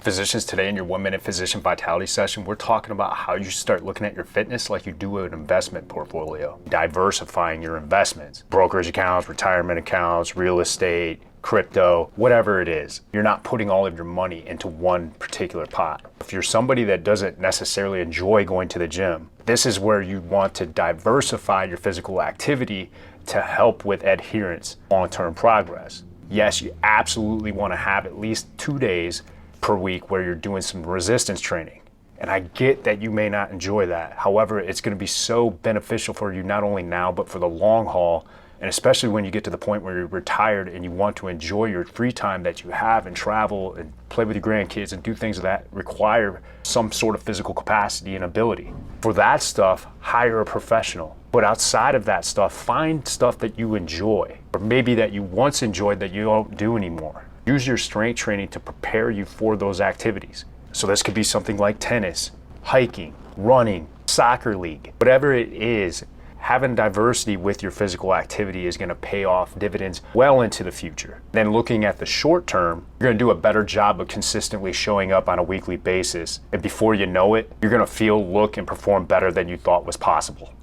Physicians today, in your 1-minute physician vitality session, we're talking about how you start looking at your fitness like you do an investment portfolio, diversifying your investments, brokerage accounts, retirement accounts, real estate, crypto, whatever it is. You're not putting all of your money into one particular pot. If you're somebody that doesn't necessarily enjoy going to the gym, this is where you want to diversify your physical activity to help with adherence, long-term progress. Yes, you absolutely want to have at least 2 days per week where you're doing some resistance training. And I get that you may not enjoy that. However, it's going to be so beneficial for you not only now, but for the long haul. And especially when you get to the point where you're retired and you want to enjoy your free time that you have and travel and play with your grandkids and do things that require some sort of physical capacity and ability. For that stuff, hire a professional. But outside of that stuff, find stuff that you enjoy, or maybe that you once enjoyed that you don't do anymore. Use your strength training to prepare you for those activities. So this could be something like tennis, hiking, running, soccer league, whatever it is. Having diversity with your physical activity is going to pay off dividends well into the future. Then looking at the short term, you're going to do a better job of consistently showing up on a weekly basis. And before you know it, you're going to feel, look, and perform better than you thought was possible.